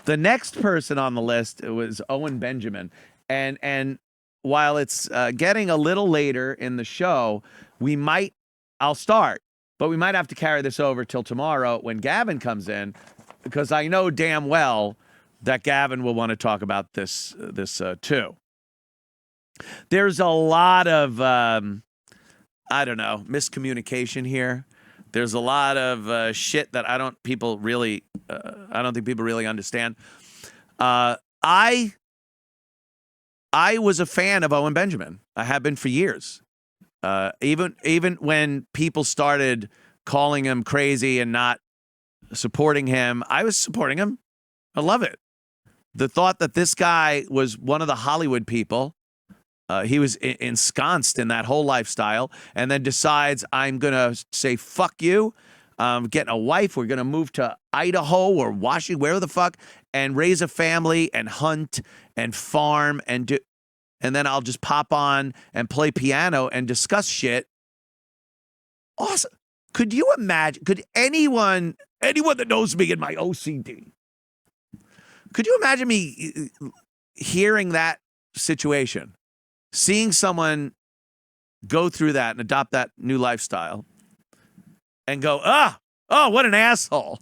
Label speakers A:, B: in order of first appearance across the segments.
A: The next person on the list was Owen Benjamin. And while it's getting a little later in the show, I'll start, but we might have to carry this over till tomorrow when Gavin comes in, because I know damn well that Gavin will want to talk about this too. There's a lot of, I don't know, miscommunication here. There's a lot of shit that I don't think people really understand. I was a fan of Owen Benjamin. I have been for years. Even when people started calling him crazy and not supporting him, I was supporting him. I love it. The thought that this guy was one of the Hollywood people, he was ensconced in that whole lifestyle, and then decides, I'm going to say, fuck you. I'm getting a wife. We're going to move to Idaho or Washington, wherever the fuck, and raise a family and hunt and farm and then I'll just pop on and play piano and discuss shit. Awesome. Could you imagine, could anyone that knows me in my OCD, could you imagine me hearing that situation? Seeing someone go through that and adopt that new lifestyle and go, oh, what an asshole.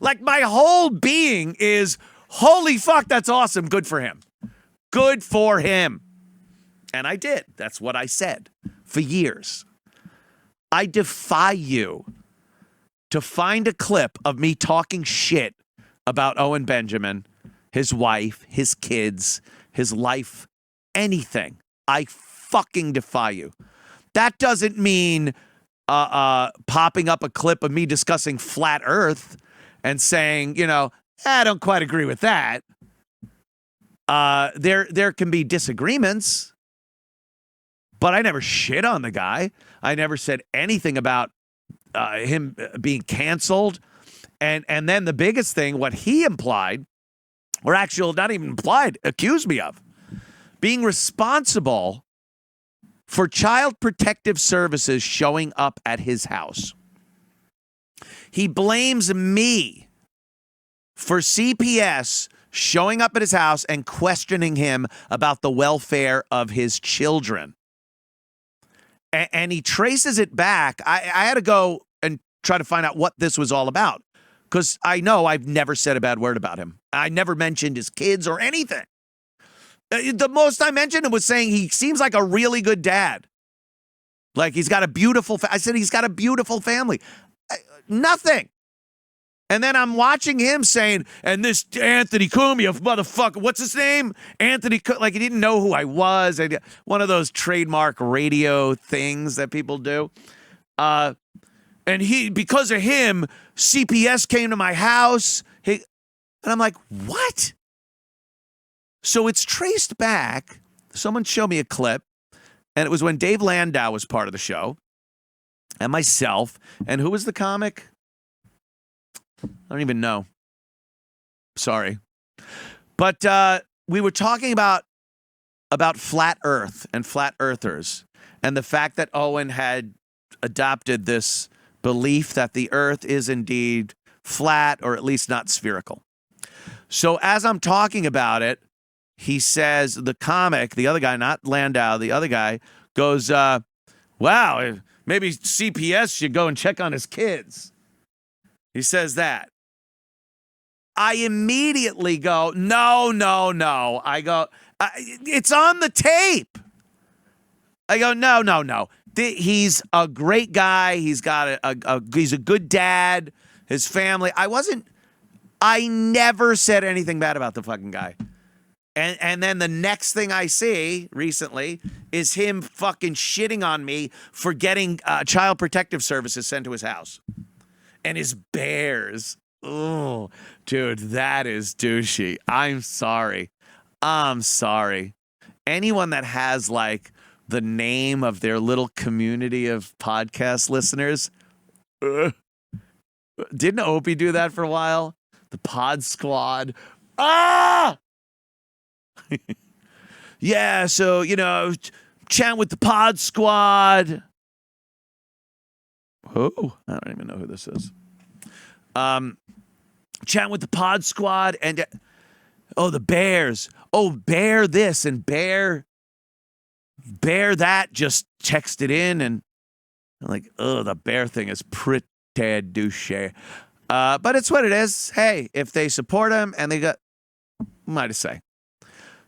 A: Like my whole being is, holy fuck, that's awesome. Good for him. Good for him. And I did. That's what I said for years. I defy you to find a clip of me talking shit about Owen Benjamin, his wife, his kids, his life, anything. I fucking defy you. That doesn't mean popping up a clip of me discussing flat Earth and saying, I don't quite agree with that. There can be disagreements, but I never shit on the guy. I never said anything about him being canceled. And then the biggest thing, what he implied, or actually not even implied, accused me of, being responsible for Child Protective Services showing up at his house. He blames me for CPS showing up at his house and questioning him about the welfare of his children. And he traces it back. I had to go and try to find out what this was all about, because I know I've never said a bad word about him. I never mentioned his kids or anything. The most I mentioned was saying he seems like a really good dad. Like he's got a beautiful, I said he's got a beautiful family. Nothing. And then I'm watching him saying, and this Anthony Cumia, motherfucker, what's his name? Anthony, like he didn't know who I was. One of those trademark radio things that people do. And because of him, CPS came to my house. And I'm like, what? So it's traced back. Someone showed me a clip, and it was when Dave Landau was part of the show, and myself, and who was the comic? I don't even know. Sorry. But we were talking about flat Earth and flat earthers, and the fact that Owen had adopted this belief that the Earth is indeed flat, or at least not spherical. So as I'm talking about it, he says, the comic, the other guy, not Landau, the other guy, goes, wow, maybe CPS should go and check on his kids. He says that. I immediately go, no. I go, it's on the tape. I go, no. He's a great guy. He's got he's a good dad. His family. I never said anything bad about the fucking guy. And then the next thing I see recently is him fucking shitting on me for getting Child Protective Services sent to his house. And his bears. Oh, dude, that is douchey. I'm sorry. Anyone that has like the name of their little community of podcast listeners. Didn't Opie do that for a while? The Pod Squad. Yeah, so, chat with the Pod Squad. Oh, I don't even know who this is. Chat with the Pod Squad. And Oh, the Bears. Oh, Bear this and Bear that just texted in, and I'm like, oh, the Bear thing is pretty douche. But it's what it is. Hey, if they support him and they got, might I say.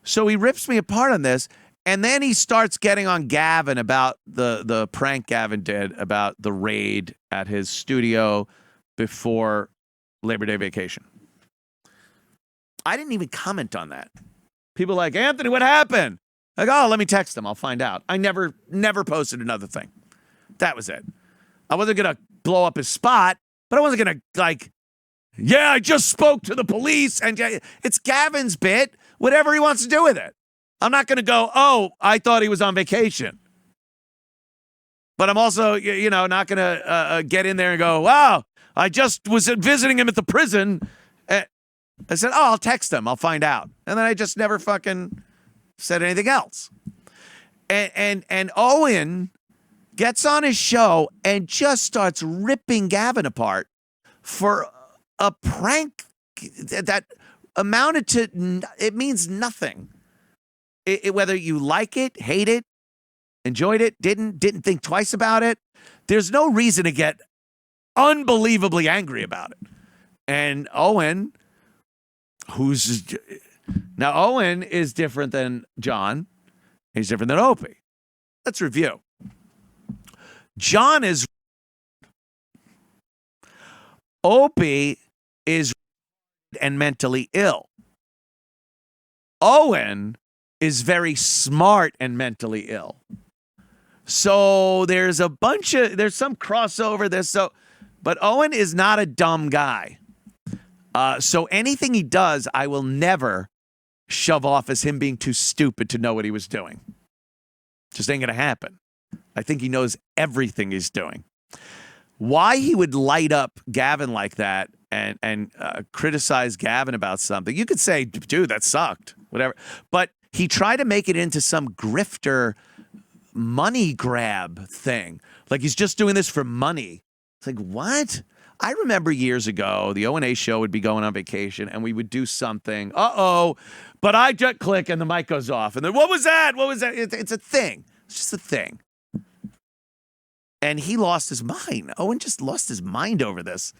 A: So he rips me apart on this, and then he starts getting on Gavin about the prank Gavin did about the raid at his studio before Labor Day vacation. I didn't even comment on that. People are like, Anthony, what happened? Like, oh, let me text him. I'll find out. I never posted another thing. That was it. I wasn't going to blow up his spot, but I wasn't going to, like, yeah, I just spoke to the police. And it's Gavin's bit, whatever he wants to do with it. I'm not going to go, oh, I thought he was on vacation. But I'm also, not going to get in there and go, wow, I just was visiting him at the prison. I said, oh, I'll text him. I'll find out. And then I just never fucking said anything else. And Owen gets on his show and just starts ripping Gavin apart for a prank that amounted to, it means nothing. Whether you like it, hate it, enjoyed it, didn't think twice about it, there's no reason to get unbelievably angry about it. And Owen, now Owen is different than John. He's different than Opie. Let's review. John is, Opie is and mentally ill. Owen is very smart and mentally ill. So there's some crossover. But Owen is not a dumb guy. So anything he does, I will never shove off as him being too stupid to know what he was doing. Just ain't going to happen. I think he knows everything he's doing. Why he would light up Gavin like that and criticize Gavin about something, you could say, dude, that sucked, whatever. But he tried to make it into some grifter money grab thing. Like he's just doing this for money. It's like, what? I remember years ago, the O&A show would be going on vacation, and we would do something. But I just click, and the mic goes off. And then, what was that? What was that? It's a thing. It's just a thing. And he lost his mind. Owen just lost his mind over this.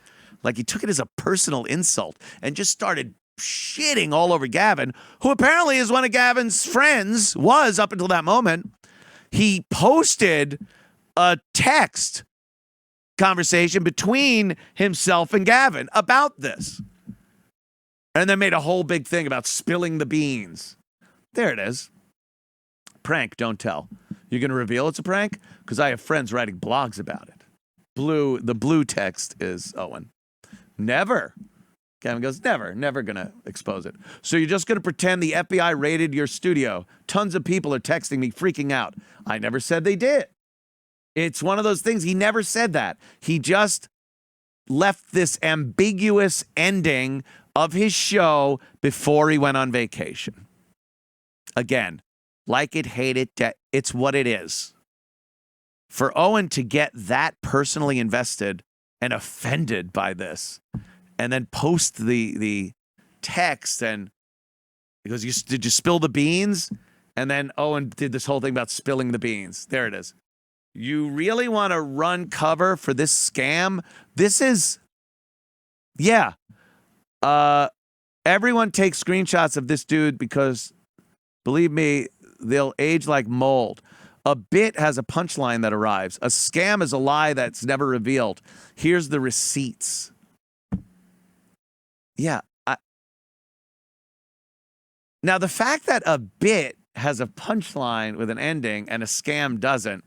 A: Like, he took it as a personal insult and just started shitting all over Gavin, who apparently is one of Gavin's friends, was up until that moment. He posted a text conversation between himself and Gavin about this. And then made a whole big thing about spilling the beans. There it is. Prank, don't tell. You're going to reveal it's a prank? Because I have friends writing blogs about it. The blue text is Owen. Never. Gavin goes, never going to expose it. So you're just going to pretend the FBI raided your studio. Tons of people are texting me, freaking out. I never said they did. It's one of those things. He never said that. He just left this ambiguous ending of his show before he went on vacation. Again, like it, hate it, it's what it is. For Owen to get that personally invested and offended by this, and then post the text, and he goes, did you spill the beans? And then Owen did this whole thing about spilling the beans. There it is. You really want to run cover for this scam? This is, yeah. Everyone takes screenshots of this dude because, believe me, they'll age like mold. A bit has a punchline that arrives. A scam is a lie that's never revealed. Here's the receipts. Yeah. Now, the fact that a bit has a punchline with an ending and a scam doesn't.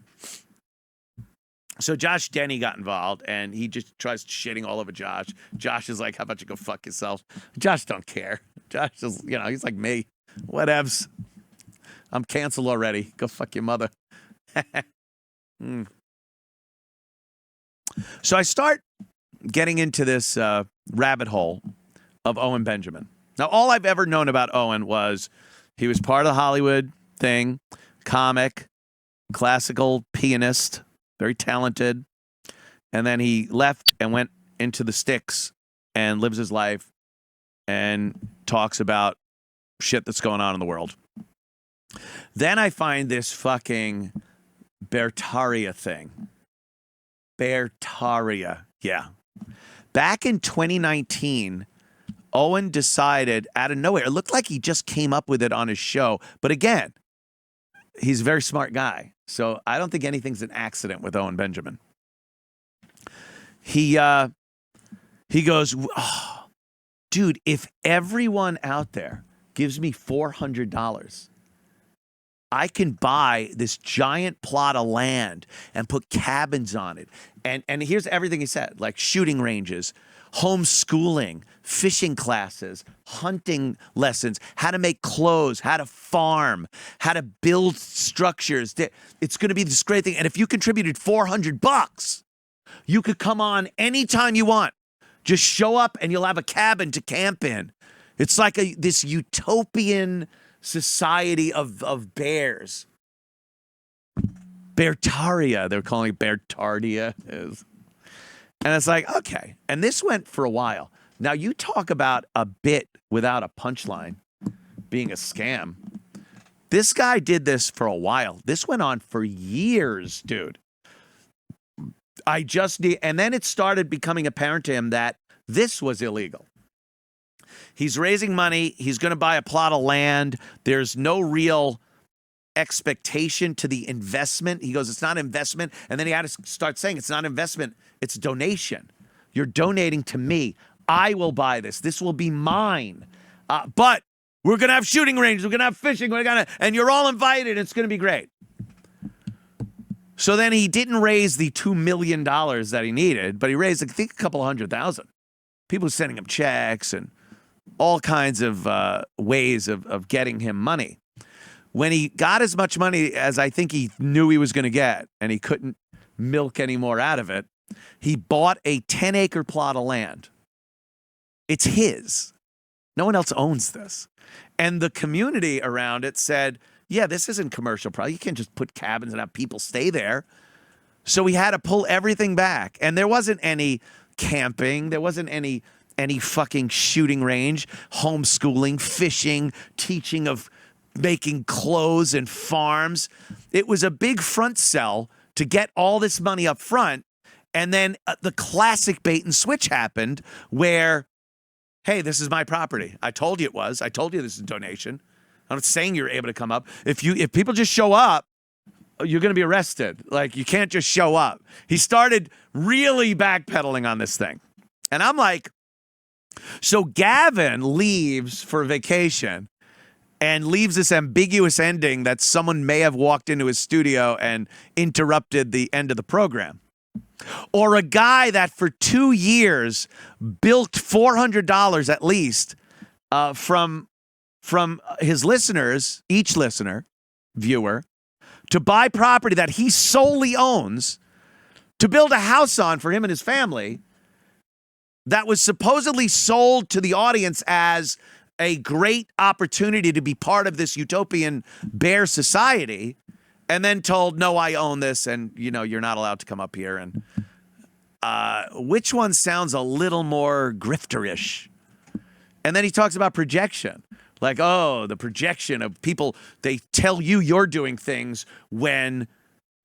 A: So Josh Denny got involved, and he just tries shitting all over Josh. Josh is like, how about you go fuck yourself? Josh don't care. Josh is, he's like me. Whatevs. I'm canceled already. Go fuck your mother. So I start getting into this rabbit hole of Owen Benjamin. Now, all I've ever known about Owen was he was part of the Hollywood thing, comic, classical pianist, very talented. And then he left and went into the sticks and lives his life and talks about shit that's going on in the world. Then I find this fucking Beartaria thing. Beartaria, yeah. Back in 2019, Owen decided out of nowhere, it looked like he just came up with it on his show. But again, he's a very smart guy. So I don't think anything's an accident with Owen Benjamin. He goes, oh, dude, if everyone out there gives me $400, I can buy this giant plot of land and put cabins on it. And here's everything he said, like shooting ranges, homeschooling, fishing classes, hunting lessons, how to make clothes, how to farm, how to build structures. It's going to be this great thing. And if you contributed $400, you could come on anytime you want. Just show up and you'll have a cabin to camp in. It's like this utopian society of bears. Beartaria, they're calling it Beartaria. And it's like, okay. And this went for a while. Now, you talk about a bit without a punchline being a scam. This guy did this for a while. This went on for years, dude. And then it started becoming apparent to him that this was illegal. He's raising money. He's going to buy a plot of land. There's no real expectation to the investment. He goes, it's not investment. And then he had to start saying, it's not investment. It's donation. You're donating to me. I will buy this. This will be mine. But we're going to have shooting ranges. We're going to have fishing. And you're all invited. It's going to be great. So then he didn't raise the $2 million that he needed, but he raised, I think, a couple of $100,000. People sending him checks and all kinds of ways of getting him money. When he got as much money as I think he knew he was going to get, and he couldn't milk any more out of it, he bought a 10-acre plot of land. It's his. No one else owns this. And the community around it said, yeah, this isn't commercial property. You can't just put cabins and have people stay there. So he had to pull everything back. And there wasn't any camping. There wasn't any fucking shooting range, homeschooling, fishing, teaching of making clothes and farms. It was a big front sell to get all this money up front. And then the classic bait and switch happened where, hey, this is my property. I told you it was. I told you this is a donation. I'm not saying you're able to come up. If people just show up, you're going to be arrested. Like, you can't just show up. He started really backpedaling on this thing. And I'm like, so Gavin leaves for vacation and leaves this ambiguous ending that someone may have walked into his studio and interrupted the end of the program. Or a guy that for 2 years bilked $400 at least from his listeners, each listener, viewer, to buy property that he solely owns to build a house on for him and his family that was supposedly sold to the audience as a great opportunity to be part of this utopian bear society, and then told, no, I own this, and, you're not allowed to come up here. And which one sounds a little more grifterish? And then he talks about projection. Like, oh, the projection of people, they tell you you're doing things when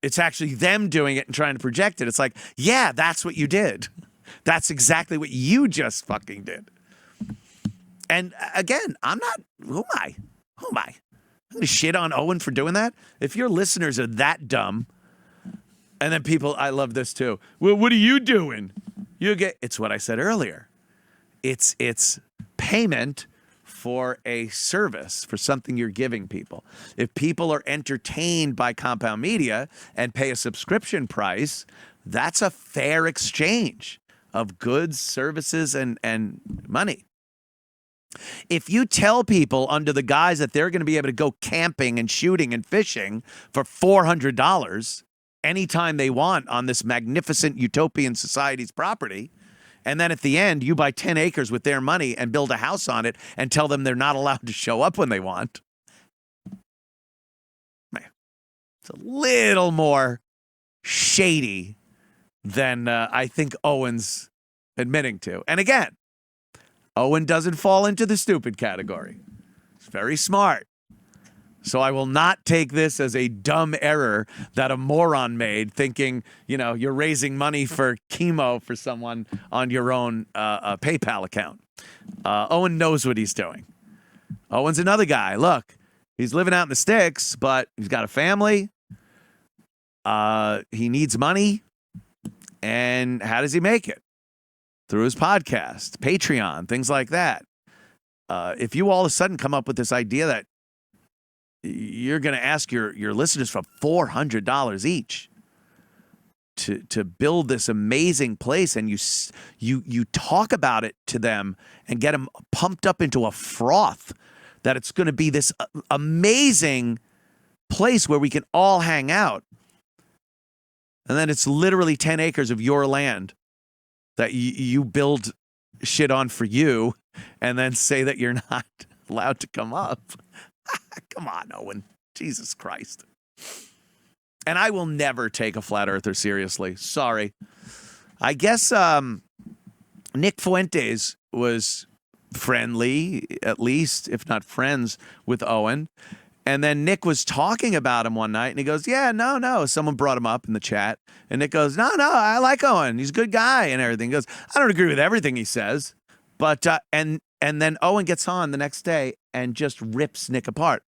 A: it's actually them doing it and trying to project it. It's like, yeah, that's what you did. That's exactly what you just fucking did. And again, who am I? I'm going to shit on Owen for doing that? If your listeners are that dumb, and then people, I love this too. Well, what are you doing? It's what I said earlier. It's payment for a service, for something you're giving people. If people are entertained by Compound Media and pay a subscription price, that's a fair exchange of goods, services, and money. If you tell people under the guise that they're going to be able to go camping and shooting and fishing for $400 anytime they want on this magnificent utopian society's property, and then at the end, you buy 10 acres with their money and build a house on it and tell them they're not allowed to show up when they want. Man, it's a little more shady than I think Owen's admitting to. And again, Owen doesn't fall into the stupid category. He's very smart. So I will not take this as a dumb error that a moron made, thinking, you're raising money for chemo for someone on your own PayPal account. Owen knows what he's doing. Owen's another guy. Look, he's living out in the sticks, but he's got a family. He needs money. And how does he make it? Through his podcast, Patreon, things like that. If you all of a sudden come up with this idea that you're going to ask your listeners for $400 each to build this amazing place, and you talk about it to them and get them pumped up into a froth that it's going to be this amazing place where we can all hang out, and then it's literally 10 acres of your land that you build shit on for you, and then say that you're not allowed to come up. Come on, Owen. Jesus Christ. And I will never take a flat earther seriously. Sorry. I guess Nick Fuentes was friendly, at least, if not friends, with Owen. And then Nick was talking about him one night, and he goes, yeah, no. Someone brought him up in the chat. And Nick goes, no, I like Owen. He's a good guy and everything. He goes, I don't agree with everything he says. But, and then Owen gets on the next day and just rips Nick apart.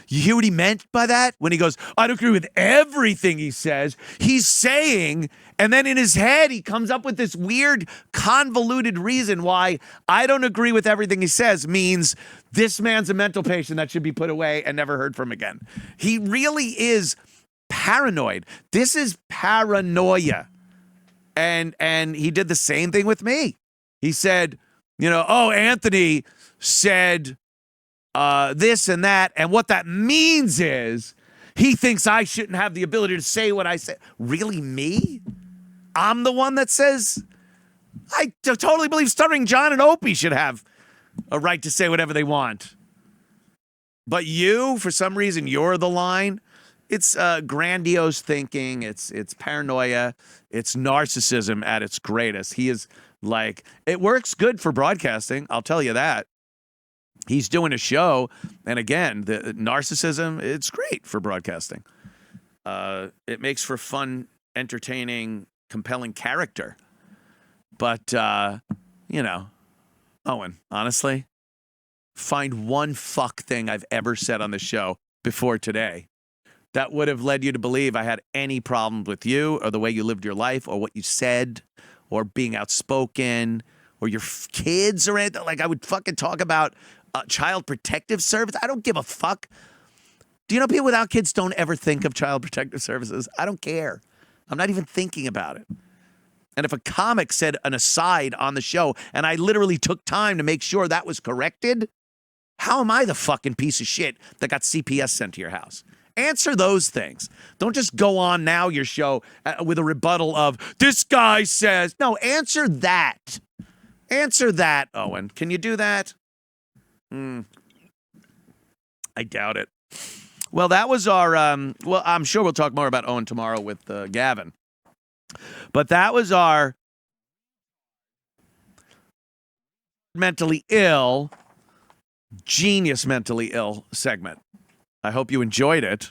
A: You hear what he meant by that? When he goes, I don't agree with everything he says. He's saying, and then in his head, he comes up with this weird, convoluted reason why I don't agree with everything he says means this man's a mental patient that should be put away and never heard from again. He really is paranoid. This is paranoia. And he did the same thing with me. He said, Anthony said this and that, and what that means is he thinks I shouldn't have the ability to say what I say. Really, me? I'm the one that says I totally believe Stuttering John and Opie should have a right to say whatever they want. But you, for some reason, you're the line. It's grandiose thinking. It's paranoia. It's narcissism at its greatest. He is like, it works good for broadcasting. I'll tell you that. He's doing a show, and again, the narcissism, it's great for broadcasting. It makes for fun, entertaining, compelling character. But, Owen, honestly, find one fuck thing I've ever said on the show before today that would have led you to believe I had any problems with you or the way you lived your life or what you said or being outspoken or your kids or anything. Like, I would fucking talk about Child Protective Service. I don't give a fuck. Do you know people without kids don't ever think of Child Protective Services? I don't care. I'm not even thinking about it. And if a comic said an aside on the show and I literally took time to make sure that was corrected, how am I the fucking piece of shit that got CPS sent to your house? Answer those things. Don't just go on now your show with a rebuttal of, this guy says. No, answer that. Answer that, Owen. Can you do that? I doubt it. Well, that was our, well, I'm sure we'll talk more about Owen tomorrow with Gavin. But that was our mentally ill, genius mentally ill segment. I hope you enjoyed it.